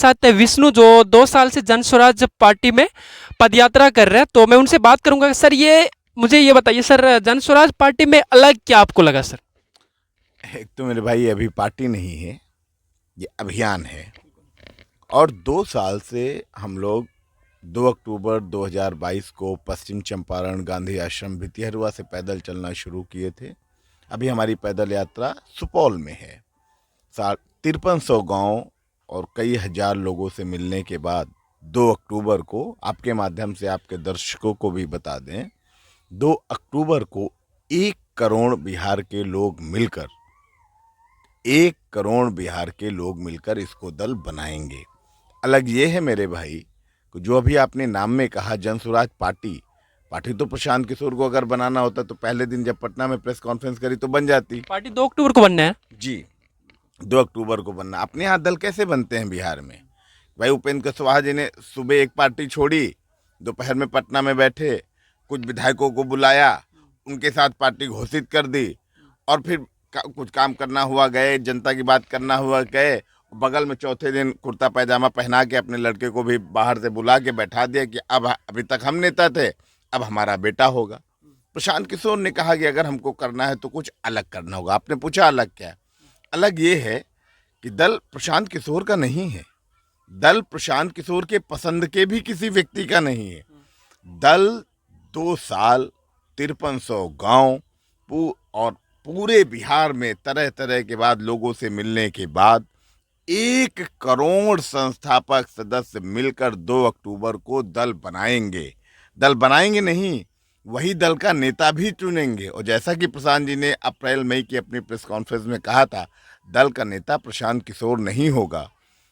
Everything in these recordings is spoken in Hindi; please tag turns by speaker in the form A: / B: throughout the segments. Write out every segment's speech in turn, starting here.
A: साथ विष्णु जो 2 साल से जन स्वराज पार्टी में पदयात्रा कर रहे हैं, तो मैं उनसे बात करूंगा। सर, ये मुझे ये बताइए सर, जन स्वराज पार्टी में अलग क्या आपको लगा सर?
B: एक तो मेरे भाई अभी पार्टी नहीं है, ये अभियान है। और 2 साल से हम लोग 2 अक्टूबर 2022 को पश्चिम चंपारण गांधी आश्रम भितिहरुआ से पैदल चलना शुरू किए थे। अभी हमारी पैदल यात्रा सुपौल में है। 5300 गांव और कई हजार लोगों से मिलने के बाद 2 अक्टूबर को, आपके माध्यम से आपके दर्शकों को भी बता दें, 2 अक्टूबर को 1 करोड़ बिहार के लोग मिलकर 1 करोड़ बिहार के लोग मिलकर इसको दल बनाएंगे। अलग ये है मेरे भाई, जो अभी आपने नाम में कहा जन स्वराज पार्टी, पार्टी तो प्रशांत किशोर को अगर बनाना होता तो पहले दिन जब पटना में प्रेस कॉन्फ्रेंस करी तो बन जाती।
A: पार्टी 2 अक्टूबर को बनना है।
B: जी, 2 अक्टूबर को बनना। अपने यहाँ दल कैसे बनते हैं बिहार में? भाई उपेंद्र कुशवाहा जी ने सुबह एक पार्टी छोड़ी, दोपहर में पटना में बैठे, कुछ विधायकों को बुलाया, उनके साथ पार्टी घोषित कर दी, और फिर कुछ काम करना हुआ गए, जनता की बात करना हुआ गए। बगल में चौथे दिन कुर्ता पैजामा पहना के अपने लड़के को भी बाहर से बुला के बैठा दिया कि अब अभी तक हम नेता थे, अब हमारा बेटा होगा। प्रशांत किशोर ने कहा कि अगर हमको करना है तो कुछ अलग करना होगा। आपने पूछा अलग क्या? अलग ये है कि दल प्रशांत किशोर का नहीं है, दल प्रशांत किशोर के पसंद के भी किसी व्यक्ति का नहीं है। दल 2 साल 5300 गांव और पूरे बिहार में तरह तरह के बाद लोगों से मिलने के बाद 1 करोड़ संस्थापक सदस्य मिलकर 2 अक्टूबर को दल बनाएंगे। दल बनाएंगे नहीं, वही दल का नेता भी चुनेंगे। और जैसा कि प्रशांत जी ने अप्रैल मई की अपनी प्रेस कॉन्फ्रेंस में कहा था, दल का नेता प्रशांत किशोर नहीं होगा।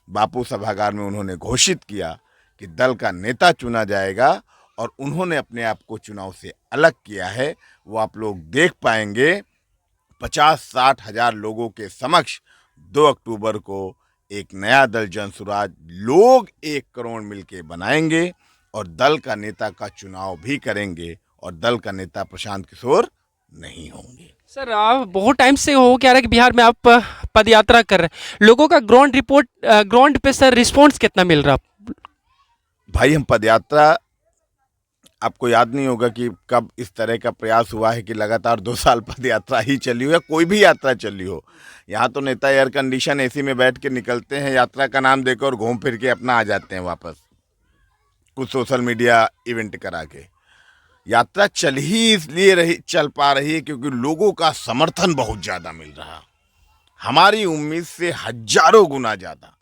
B: बापू सभागार में उन्होंने घोषित किया कि दल का नेता चुना जाएगा, और उन्होंने अपने आप को चुनाव से अलग किया है। वो आप लोग देख पाएंगे 50-60 हजार लोगों के समक्ष 2 अक्टूबर को एक नया दल जन स्वराज लोग 1 करोड़ मिलके बनाएंगे, और दल का नेता का चुनाव भी करेंगे, और दल का नेता प्रशांत किशोर नहीं होंगे।
A: सर, आप बहुत टाइम से हो क्या रहा है कि बिहार में आप पदयात्रा कर रहे हैं, लोगों का ग्राउंड पे सर रिस्पॉन्स कितना मिल रहा?
B: भाई हम पदयात्रा, आपको याद नहीं होगा कि कब इस तरह का प्रयास हुआ है कि लगातार 2 साल पद यात्रा ही चली हो या कोई भी यात्रा चली हो। यहाँ तो नेता एयर कंडीशन एसी में बैठ के निकलते हैं, यात्रा का नाम देकर और घूम फिर के अपना आ जाते हैं वापस, कुछ सोशल मीडिया इवेंट करा के। यात्रा चल पा रही है क्योंकि लोगों का समर्थन बहुत ज़्यादा मिल रहा, हमारी उम्मीद से हजारों गुना ज़्यादा।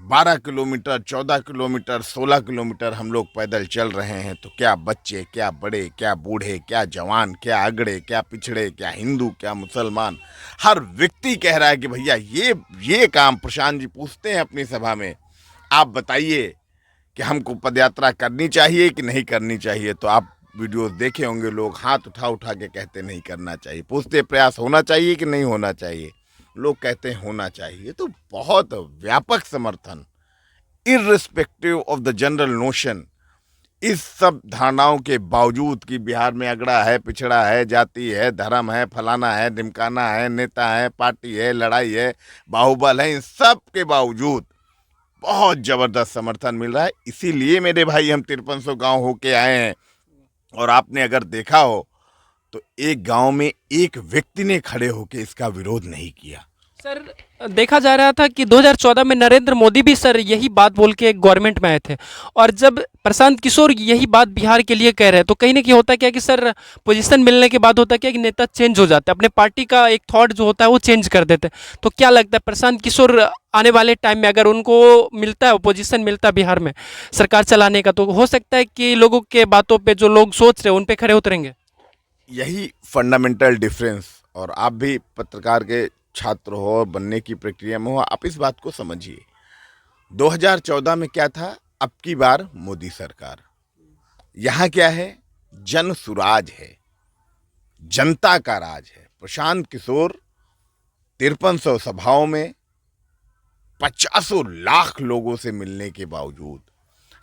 B: 12 किलोमीटर, 14 किलोमीटर, 16 किलोमीटर हम लोग पैदल चल रहे हैं, तो क्या बच्चे, क्या बड़े, क्या बूढ़े, क्या जवान, क्या अगड़े, क्या पिछड़े, क्या हिंदू, क्या मुसलमान, हर व्यक्ति कह रहा है कि भैया ये काम। प्रशांत जी पूछते हैं अपनी सभा में, आप बताइए कि हमको पदयात्रा करनी चाहिए कि नहीं करनी चाहिए? तो आप वीडियोस देखे होंगे, लोग हाथ उठा उठा के कहते नहीं करना चाहिए। पूछते प्रयास होना चाहिए कि नहीं होना चाहिए? लोग कहते हैं होना चाहिए। तो बहुत व्यापक समर्थन, irrespective of the general notion, इस सब धारणाओं के बावजूद कि बिहार में अगड़ा है, पिछड़ा है, जाति है, धर्म है, फलाना है, ढिमकाना है, नेता है, पार्टी है, लड़ाई है, बाहुबल है, इन सब के बावजूद बहुत जबरदस्त समर्थन मिल रहा है। इसीलिए मेरे भाई हम 5300 गांव होके आए हैं। और आपने अगर देखा हो तो एक गांव में एक व्यक्ति ने खड़े होकर इसका विरोध नहीं किया।
A: सर, देखा जा रहा था कि 2014 में नरेंद्र मोदी भी सर यही बात बोल के गवर्नमेंट में आए थे, और जब प्रशांत किशोर यही बात बिहार के लिए कह रहे हैं, तो कहीं ना कहीं होता क्या कि सर पोजीशन मिलने के बाद होता क्या कि नेता चेंज हो जाते हैं, अपने पार्टी का एक थॉट जो होता है वो चेंज कर देते हैं। तो क्या लगता है प्रशांत किशोर आने वाले टाइम में अगर उनको मिलता है, पोजीशन मिलता है बिहार में सरकार चलाने का, तो हो सकता है कि लोगों के बातों पर जो लोग सोच रहे हैं उन पर खड़े उतरेंगे?
B: यही फंडामेंटल डिफरेंस, और आप भी पत्रकार के छात्र हो और बनने की प्रक्रिया में हो, आप इस बात को समझिए। 2014 में क्या था? अब की बार मोदी सरकार। यहाँ क्या है? जन सुराज है, जनता का राज है। प्रशांत किशोर 5300 सभाओं में 50 लाख लोगों से मिलने के बावजूद,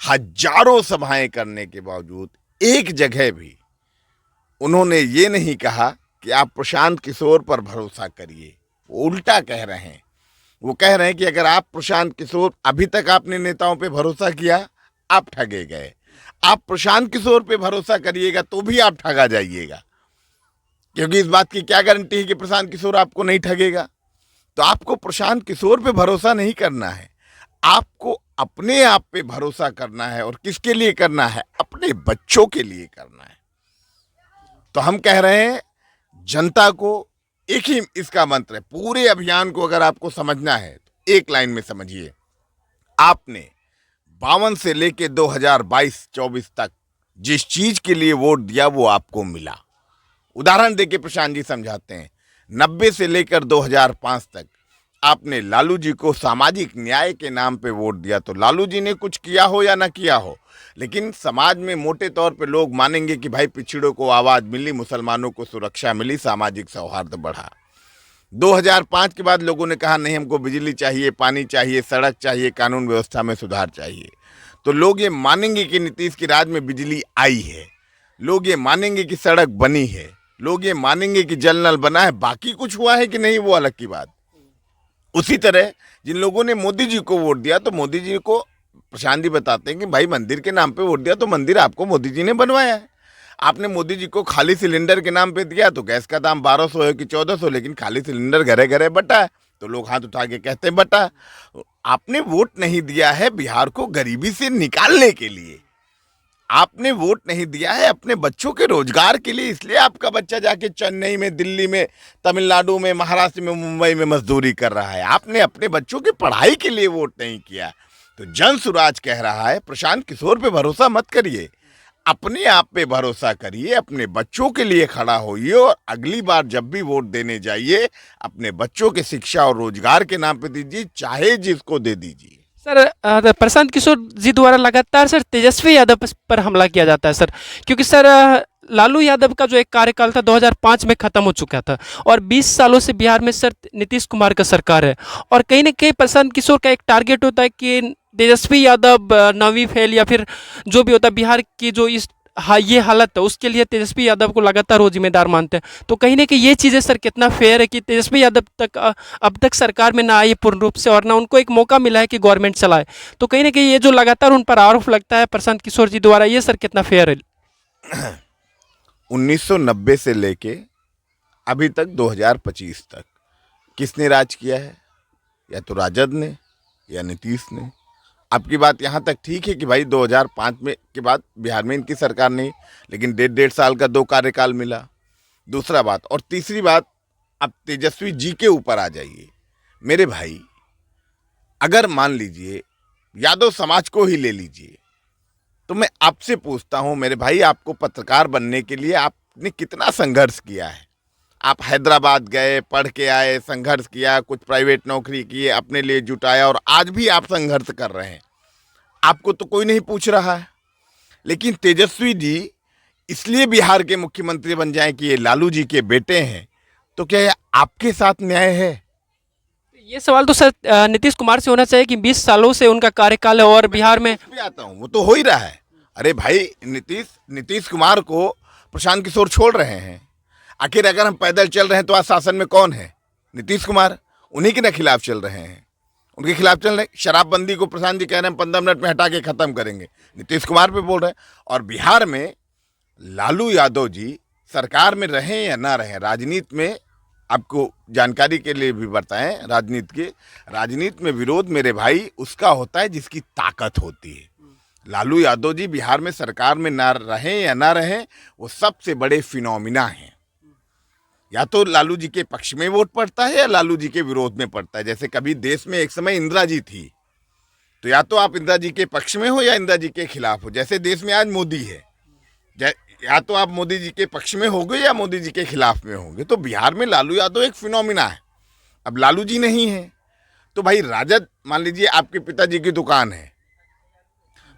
B: हजारों सभाएं करने के बावजूद, एक जगह भी उन्होंने ये नहीं कहा कि आप प्रशांत किशोर पर भरोसा करिए। वो उल्टा कह रहे हैं, वो कह रहे हैं कि अगर आप प्रशांत किशोर, अभी तक आपने नेताओं पे भरोसा किया, आप ठगे गए। आप प्रशांत किशोर पे भरोसा करिएगा तो भी आप ठगा जाइएगा, क्योंकि इस बात की क्या गारंटी है कि प्रशांत किशोर आपको नहीं ठगेगा। तो आपको प्रशांत किशोर पे भरोसा नहीं करना है, आपको अपने आप पे भरोसा करना है। और किसके लिए करना है? अपने बच्चों के लिए करना है। तो हम कह रहे हैं जनता को एक ही इसका मंत्र है, पूरे अभियान को अगर आपको समझना है तो एक लाइन में समझिए। आपने 52 से लेके 2022-24 तक जिस चीज के लिए वोट दिया वो आपको मिला। उदाहरण देके प्रशांत जी समझाते हैं। 90 से लेकर 2005 तक आपने लालू जी को सामाजिक न्याय के नाम पे वोट दिया, तो लालू जी ने कुछ किया हो या ना किया हो, लेकिन समाज में मोटे तौर पे लोग मानेंगे कि भाई पिछड़ों को आवाज मिली, मुसलमानों को सुरक्षा मिली, सामाजिक सौहार्द बढ़ा। 2005 के बाद लोगों ने कहा नहीं, हमको बिजली चाहिए, पानी चाहिए, सड़क चाहिए, कानून व्यवस्था में सुधार चाहिए। तो लोग ये मानेंगे कि नीतीश के राज में बिजली आई है, लोग ये मानेंगे कि सड़क बनी है, लोग ये मानेंगे कि जल नल बना है। बाकी कुछ हुआ है कि नहीं, वो अलग की बात। उसी तरह जिन लोगों ने मोदी जी को वोट दिया, तो मोदी जी को प्रशांत जी बताते हैं कि भाई मंदिर के नाम पे वोट दिया तो मंदिर आपको मोदी जी ने बनवाया है। आपने मोदी जी को खाली सिलेंडर के नाम पे दिया तो गैस का दाम 1200 है कि 1400, लेकिन खाली सिलेंडर घरे घरे बटा है, तो लोग हाथ उठा के कहते हैं बटा। आपने वोट नहीं दिया है बिहार को गरीबी से निकालने के लिए, आपने वोट नहीं दिया है अपने बच्चों के रोजगार के लिए। इसलिए आपका बच्चा जाके चेन्नई में, दिल्ली में, तमिलनाडु में, महाराष्ट्र में, मुंबई में मजदूरी कर रहा है। आपने अपने बच्चों की पढ़ाई के लिए वोट नहीं किया। तो जन सुराज कह रहा है प्रशांत किशोर पे भरोसा मत करिए, अपने आप पे भरोसा करिए, अपने बच्चों के लिए खड़ा होइए और अगली बार जब भी वोट देने जाइए अपने बच्चों के शिक्षा और रोजगार के नाम पे दीजिए, चाहे जिसको दे दीजिए।
A: सर प्रशांत किशोर जी द्वारा लगातार सर तेजस्वी यादव पर हमला किया जाता है सर, क्योंकि सर लालू यादव का जो एक कार्यकाल था 2005 में खत्म हो चुका था और 20 सालों से बिहार में सर नीतीश कुमार का सरकार है। और कहीं ना कहीं प्रशांत किशोर का एक टारगेट होता है कि तेजस्वी यादव 9वीं फेल या फिर जो भी होता है बिहार की जो इस ये हालत है उसके लिए तेजस्वी यादव को लगातार वो जिम्मेदार मानते हैं। तो कहीं ना कहीं ये चीज़ें सर कितना फेयर है कि तेजस्वी यादव तक अब तक सरकार में ना आई पूर्ण रूप से और ना उनको एक मौका मिला है कि गवर्नमेंट चलाए। तो कहीं ना कहीं ये जो लगातार उन पर आरोप लगता है प्रशांत किशोर जी द्वारा, ये सर कितना फेयर है?
B: 1990 से लेके अभी तक 2025 तक किसने राज किया है? या तो राजद ने या नीतीश ने। आपकी बात यहाँ तक ठीक है कि भाई 2005 में के बाद बिहार में इनकी सरकार नहीं, लेकिन 1.5 साल का 2 कार्यकाल मिला। दूसरा बात, और तीसरी बात, अब तेजस्वी जी के ऊपर आ जाइए मेरे भाई। अगर मान लीजिए यादव समाज को ही ले लीजिए, तो मैं आपसे पूछता हूं मेरे भाई, आपको पत्रकार बनने के लिए आपने कितना संघर्ष किया है? आप हैदराबाद गए, पढ़ के आए, संघर्ष किया, कुछ प्राइवेट नौकरी की, अपने लिए जुटाया, और आज भी आप संघर्ष कर रहे हैं। आपको तो कोई नहीं पूछ रहा है। लेकिन तेजस्वी जी इसलिए बिहार के मुख्यमंत्री बन जाएं कि ये लालू जी के बेटे हैं, तो क्या ये आपके साथ न्याय है?
A: ये सवाल तो सर नीतीश कुमार से होना चाहिए कि 20 सालों से उनका कार्यकाल है और बिहार में
B: भी आता हूँ, वो तो हो ही रहा है। अरे भाई, नीतीश कुमार को प्रशांत किशोर छोड़ रहे हैं। आखिर अगर हम पैदल चल रहे हैं तो आज शासन में कौन है? नीतीश कुमार। उन्हीं के ना खिलाफ चल रहे हैं, उनके खिलाफ चल रहे हैं। शराबबंदी को प्रशांत जी कह रहे हैं 15 मिनट में हटा के खत्म करेंगे, नीतीश कुमार पे बोल रहे हैं। और बिहार में लालू यादव जी सरकार में रहें या ना रहें, राजनीति में आपको जानकारी के लिए भी बताएं, राजनीति में विरोध मेरे भाई उसका होता है जिसकी ताकत होती है। लालू यादव जी बिहार में सरकार में ना रहें या ना रहें, वो सबसे बड़े फिनोमिना हैं। या तो लालू जी के पक्ष में वोट पड़ता है या लालू जी के विरोध में पड़ता है। जैसे कभी देश में एक समय इंदिरा जी थी, तो या तो आप इंदिरा जी के पक्ष में हो या इंदिरा जी के खिलाफ हो। जैसे देश में आज मोदी है, या तो आप मोदी जी के पक्ष में होंगे या मोदी जी के खिलाफ में होंगे। तो बिहार में लालू यादव एक फिनोमिना है। अब लालू जी नहीं है तो भाई राजद, मान लीजिए आपके पिताजी की दुकान है,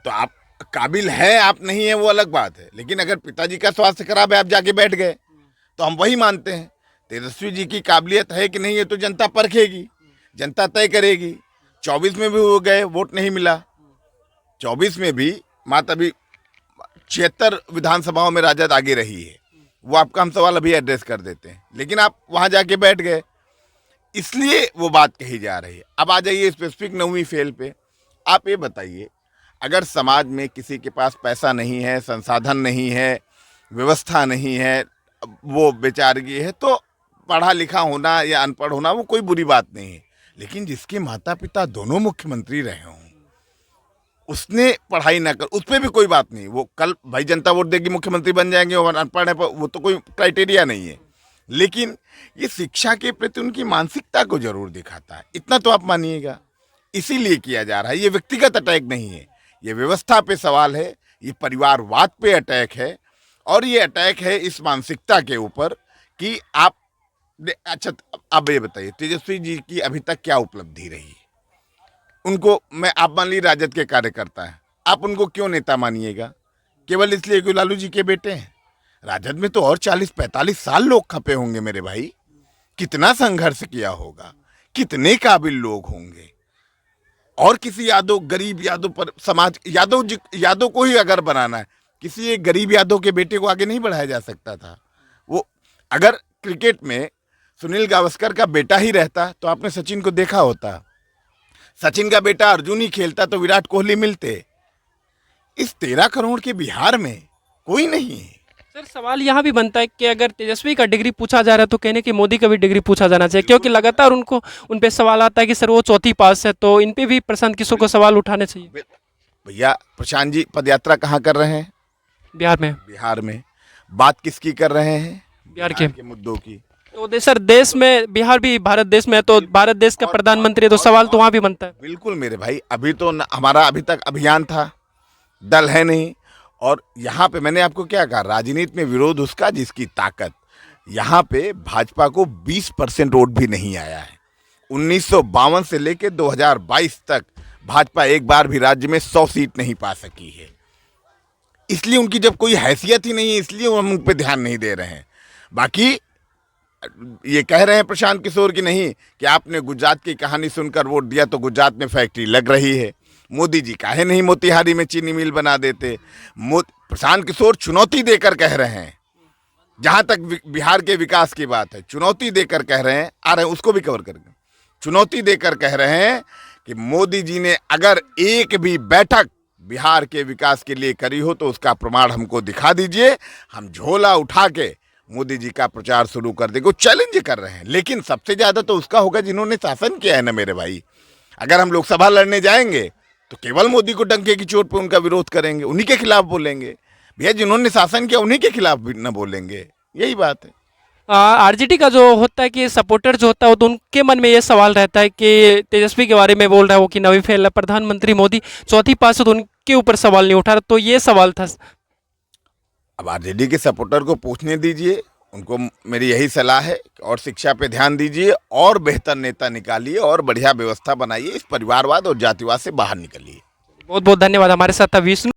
B: तो आप काबिल हैं, आप नहीं है वो अलग बात है। लेकिन अगर पिताजी का स्वास्थ्य खराब है, आप जाके बैठ गए, तो हम वही मानते हैं। तेजस्वी जी की काबिलियत है कि नहीं, ये तो जनता परखेगी, जनता तय करेगी। 24 में भी वो गए, वोट नहीं मिला। 24 में भी मात अभी 76 विधानसभाओं में राजद आगे रही है। वो आपका हम सवाल अभी एड्रेस कर देते हैं, लेकिन आप वहाँ जाके बैठ गए। इसलिए वो बात कही जा रही है। अब आ जाइए स्पेसिफिक 9वीं फेल पे। आप ये बताइए, अगर समाज में किसी के पास पैसा नहीं है, संसाधन नहीं है, व्यवस्था नहीं है, वो बेचारगी है, तो पढ़ा लिखा होना या अनपढ़ होना वो कोई बुरी बात नहीं है। लेकिन जिसके माता पिता दोनों मुख्यमंत्री रहे हों, उसने पढ़ाई ना कर, उस पर भी कोई बात नहीं। वो कल भाई जनता वोट देगी, मुख्यमंत्री बन जाएंगे, और अनपढ़ है, वो तो कोई क्राइटेरिया नहीं है। लेकिन ये शिक्षा के प्रति उनकी मानसिकता को जरूर दिखाता है, इतना तो आप मानिएगा। इसीलिए किया जा रहा है। ये व्यक्तिगत अटैक नहीं है, ये व्यवस्था पे सवाल है, ये परिवारवाद पे अटैक है, और ये अटैक है इस मानसिकता के ऊपर कि आप अच्छा, अब ये बताइए तेजस्वी जी की अभी तक क्या उपलब्धि रही? उनको आप मान लीजिए राजद के कार्यकर्ता हैं, आप उनको क्यों नेता मानिएगा? केवल इसलिए कि लालू जी के बेटे हैं? राजद में तो और 40-45 साल लोग खपे होंगे मेरे भाई। कितना संघर्ष किया होगा, कितने काबिल लोग होंगे। और किसी यादव, गरीब यादव पर समाज, यादव को ही अगर बनाना है, किसी एक गरीब यादव के बेटे को आगे नहीं बढ़ाया जा सकता था? वो अगर क्रिकेट में सुनील गावस्कर का बेटा ही रहता तो आपने सचिन को देखा होता। सचिन का बेटा अर्जुन ही खेलता तो विराट कोहली मिलते। इस 13 करोड़ के बिहार में कोई नहीं है।
A: सर सवाल यहाँ भी बनता है कि अगर तेजस्वी का डिग्री पूछा जा रहा है तो कहने कि मोदी का भी डिग्री पूछा जाना चाहिए, क्योंकि लगातार उन पे सवाल आता है कि सर वो चौथी पास है, तो इन पे भी प्रशांत किशोर को सवाल उठाने चाहिए।
B: भैया प्रशांत जी पदयात्रा कहाँ कर रहे हैं?
A: बिहार में।
B: बिहार में। बात किसकी कर रहे हैं?
A: बिहार
B: के मुद्दों की।
A: तो सर देश में बिहार भी भारत देश में है, तो भारत देश का प्रधानमंत्री है, तो सवाल तो वहाँ भी बनता है।
B: बिल्कुल मेरे भाई, अभी तो हमारा अभी तक अभियान था, दल है नहीं। और यहाँ पे मैंने आपको क्या कहा, राजनीति में विरोध उसका जिसकी ताकत। यहाँ पे भाजपा को 20% वोट भी नहीं आया है। 1952 से लेकर 2022 तक भाजपा एक बार भी राज्य में 100 सीट नहीं पा सकी है। इसलिए उनकी जब कोई हैसियत ही नहीं है, इसलिए हम उन पर ध्यान नहीं दे रहे हैं। बाकी ये कह रहे हैं प्रशांत किशोर की नहीं कि आपने गुजरात की कहानी सुनकर वोट दिया तो गुजरात में फैक्ट्री लग रही है। मोदी जी काहे नहीं मोतिहारी में चीनी मिल बना देते? प्रशांत किशोर चुनौती देकर कह रहे हैं, जहां तक बिहार के विकास की बात है, चुनौती देकर कह रहे हैं, आ रहे हैं उसको भी कवर करके, चुनौती देकर कह रहे हैं कि मोदी जी ने अगर एक भी बैठक बिहार के विकास के लिए करी हो तो उसका प्रमाण हमको दिखा दीजिए, हम झोला उठा के मोदी जी का प्रचार शुरू कर देंगे। चैलेंज कर रहे हैं, लेकिन सबसे ज्यादा तो उसका होगा जिन्होंने शासन किया है ना मेरे भाई। अगर हम लोकसभा लड़ने जाएंगे तो केवल मोदी को डंके की चोट पे उनका विरोध करेंगे, उन्हीं के खिलाफ बोलेंगे। भैया जिन्होंने शासन किया उन्हीं के खिलाफ भी न बोलेंगे, यही बात है।
A: आरजेडी का जो होता है कि सपोर्टर जो होता है तो उनके मन में ये सवाल रहता है कि तेजस्वी के बारे में बोल रहा है वो कि 9वीं फेल है, प्रधानमंत्री मोदी चौथी पास है, तो उनके ऊपर सवाल नहीं उठा रहा, तो ये सवाल था।
B: अब आरजेडी के सपोर्टर को पूछने दीजिए, उनको मेरी यही सलाह है और शिक्षा पे ध्यान दीजिए और बेहतर नेता निकालिए और बढ़िया व्यवस्था बनाइए, इस परिवारवाद और जातिवाद से बाहर निकलिए।
A: बहुत बहुत धन्यवाद। हमारे साथ था विष्णु।